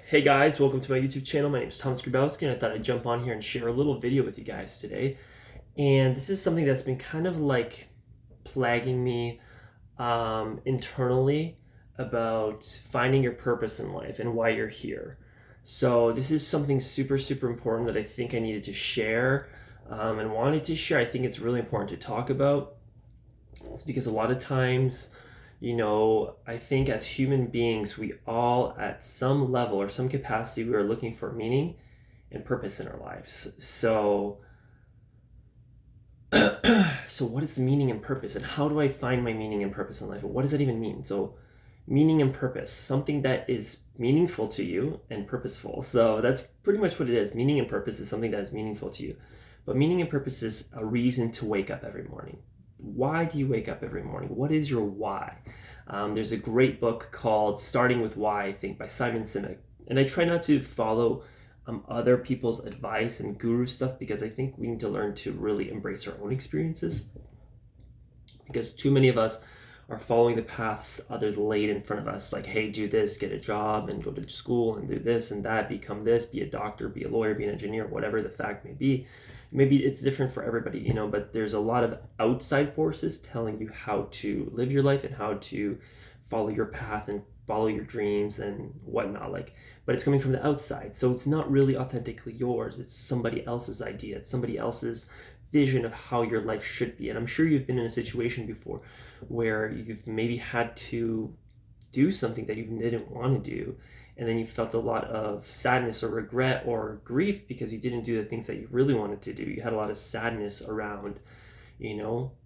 Hey guys, welcome to my YouTube channel. My name is Thomas Grabowski, and I thought I'd jump on here and share a little video with you guys today. And this is something that's been kind of like plaguing me internally about finding your purpose in life and why you're here. So this is something super, super important that I think I needed to share and wanted to share. I think it's really important to talk about. It's because a lot of times, I think as human beings, we all at some level or some capacity, we are looking for meaning and purpose in our lives. So, so what is meaning and purpose, and how do I find my meaning and purpose in life? What does that even mean? So, meaning and purpose, something that is meaningful to you and purposeful. So that's pretty much what it is. Meaning and purpose is something that is meaningful to you, but meaning and purpose is a reason to wake up every morning. Why do you wake up every morning? What is your why? There's a great book called Starting with Why, I think, by Simon Sinek. And I try not to follow other people's advice and guru stuff, because I think we need to learn to really embrace our own experiences. Because too many of us are following the paths others laid in front of us, like, hey, do this, get a job and go to school and do this and that, become this, be a doctor, be a lawyer, be an engineer, whatever the fact may be. Maybe it's different for everybody, but there's a lot of outside forces telling you how to live your life and how to follow your path and follow your dreams and whatnot, but it's coming from the outside. So it's not really authentically yours. It's somebody else's idea. It's somebody else's vision of how your life should be. And I'm sure you've been in a situation before where you've maybe had to do something that you didn't want to do, and then you felt a lot of sadness or regret or grief because you didn't do the things that you really wanted to do. You had a lot of sadness around,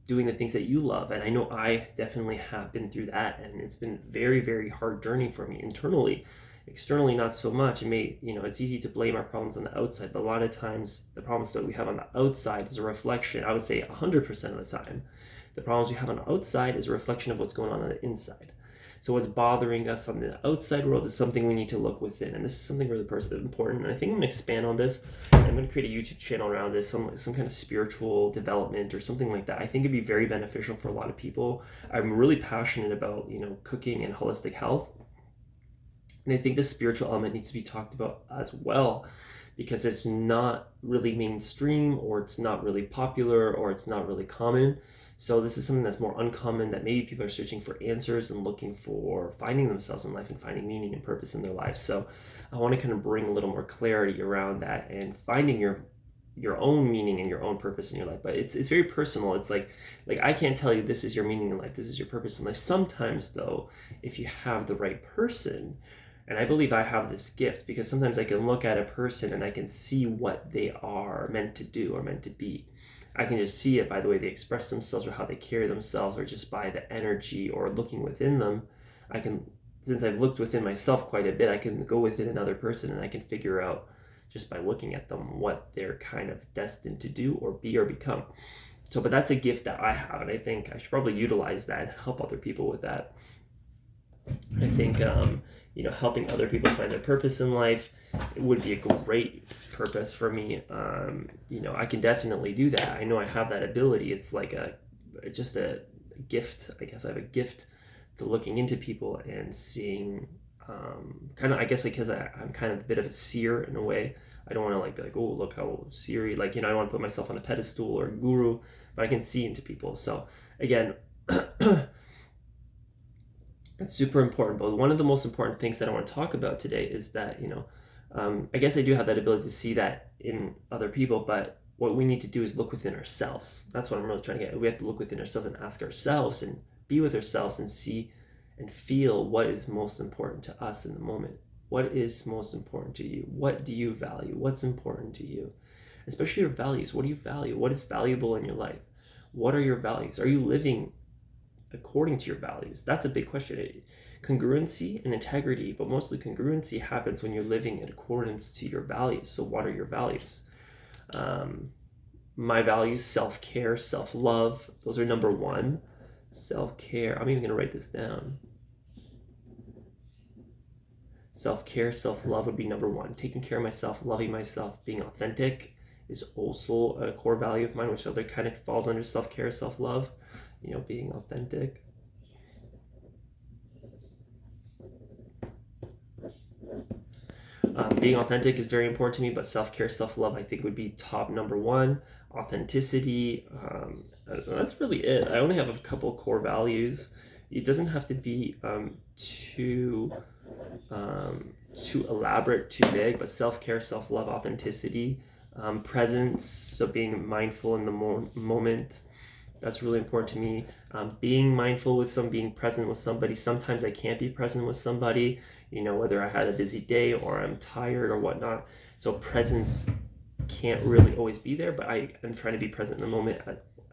doing the things that you love. And I know I definitely have been through that, and it's been very, very hard journey for me internally. Externally, not so much. It's easy to blame our problems on the outside, but a lot of times the problems that we have on the outside is a reflection, I would say 100% of the time, the problems we have on the outside is a reflection of what's going on the inside. So what's bothering us on the outside world is something we need to look within. And this is something really important. And I think I'm going to expand on this. I'm going to create a YouTube channel around this, some kind of spiritual development or something like that. I think it'd be very beneficial for a lot of people. I'm really passionate about, cooking and holistic health. And I think the spiritual element needs to be talked about as well, because it's not really mainstream, or it's not really popular, or it's not really common. So this is something that's more uncommon, that maybe people are searching for answers and looking for finding themselves in life and finding meaning and purpose in their lives. So I want to kind of bring a little more clarity around that and finding your own meaning and your own purpose in your life. But it's very personal. It's like I can't tell you this is your meaning in life, this is your purpose in life. Sometimes though, if you have the right person, and I believe I have this gift, because sometimes I can look at a person and I can see what they are meant to do or meant to be. I can just see it by the way they express themselves, or how they carry themselves, or just by the energy, or looking within them. Since I've looked within myself quite a bit, I can go within another person and I can figure out just by looking at them what they're kind of destined to do or be or become. But that's a gift that I have, and I think I should probably utilize that and help other people with that. I think, helping other people find their purpose in life, it would be a great purpose for me. I can definitely do that. I know I have that ability. It's like just a gift. I guess I have a gift to looking into people and seeing, I guess because I'm kind of a bit of a seer in a way. I don't want to be like, oh, look how seery, I don't want to put myself on a pedestal or a guru, but I can see into people. So again, it's super important. But one of the most important things that I want to talk about today is that, I guess I do have that ability to see that in other people, but what we need to do is look within ourselves. That's what I'm really trying to get. We have to look within ourselves and ask ourselves and be with ourselves and see and feel what is most important to us in the moment. What is most important to you? What do you value? What's important to you? Especially your values. What do you value? What is valuable in your life? What are your values? Are you living according to your values? That's a big question. Congruency and integrity, but mostly congruency happens when you're living in accordance to your values. So what are your values? My values: self-care, self-love. Those are number one. Self-care. I'm even going to write this down. Self-care, self-love would be number one. Taking care of myself, loving myself, being authentic is also a core value of mine, which other kind of falls under self-care, self-love. Being authentic. Being authentic is very important to me, but self-care, self-love, I think would be top number one. Authenticity, that's really it. I only have a couple core values. It doesn't have to be too elaborate, too big, but self-care, self-love, authenticity, presence, so being mindful in the moment. That's really important to me. Being mindful with being present with somebody. Sometimes I can't be present with somebody, whether I had a busy day or I'm tired or whatnot. So presence can't really always be there, but I am trying to be present in the moment,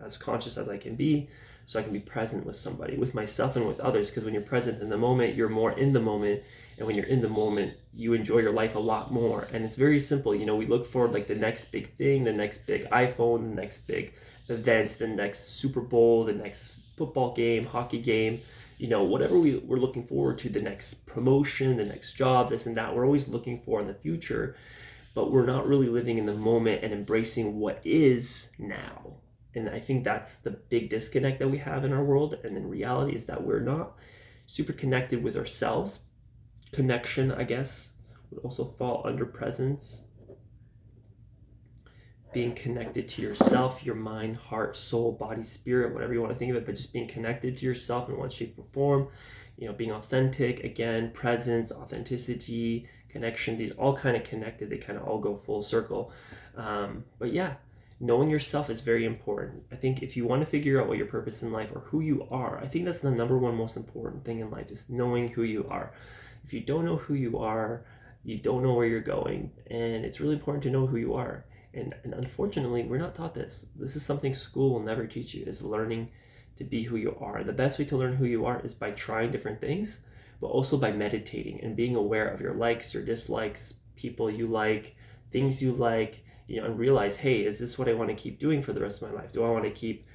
as conscious as I can be, so I can be present with somebody, with myself and with others. Because when you're present in the moment, you're more in the moment. And when you're in the moment, you enjoy your life a lot more. And it's very simple. We look for like the next big thing, the next big iPhone, the next big event, the next Super Bowl, the next football game, hockey game, whatever we're looking forward to, the next promotion, the next job, this and that. We're always looking for in the future, but we're not really living in the moment and embracing what is now. And I think that's the big disconnect that we have in our world. And in reality is that we're not super connected with ourselves. Connection, I guess, would also fall under presence. Being connected to yourself, your mind, heart, soul, body, spirit, whatever you want to think of it, but just being connected to yourself in one shape or form. Being authentic, again, presence, authenticity, connection, these all kind of connected. They kind of all go full circle. But yeah, knowing yourself is very important. I think if you want to figure out what your purpose in life or who you are, I think that's the number one most important thing in life, is knowing who you are. If you don't know who you are, you don't know where you're going. And it's really important to know who you are. And unfortunately, we're not taught this. This is something school will never teach you, is learning to be who you are. The best way to learn who you are is by trying different things, but also by meditating and being aware of your likes, your dislikes, people you like, things you like, and realize, hey, is this what I want to keep doing for the rest of my life? Do I want to keep,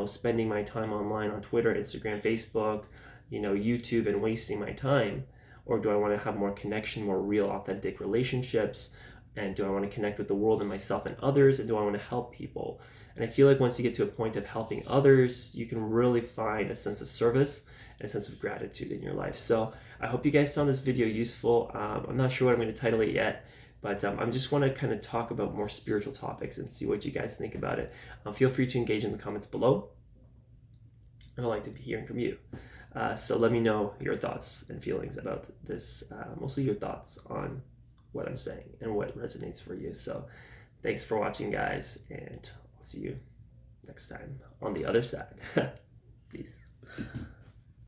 spending my time online on Twitter, Instagram, Facebook, YouTube, and wasting my time? Or do I want to have more connection, more real, authentic relationships? And do I want to connect with the world and myself and others? And do I want to help people? And I feel like once you get to a point of helping others, you can really find a sense of service and a sense of gratitude in your life. So I hope you guys found this video useful. I'm not sure what I'm going to title it yet, but I just want to kind of talk about more spiritual topics and see what you guys think about it. Feel free to engage in the comments below. And I'd like to be hearing from you. So let me know your thoughts and feelings about this, mostly your thoughts on what I'm saying and what resonates for you. So thanks for watching, guys, and I'll see you next time on the other side. Peace.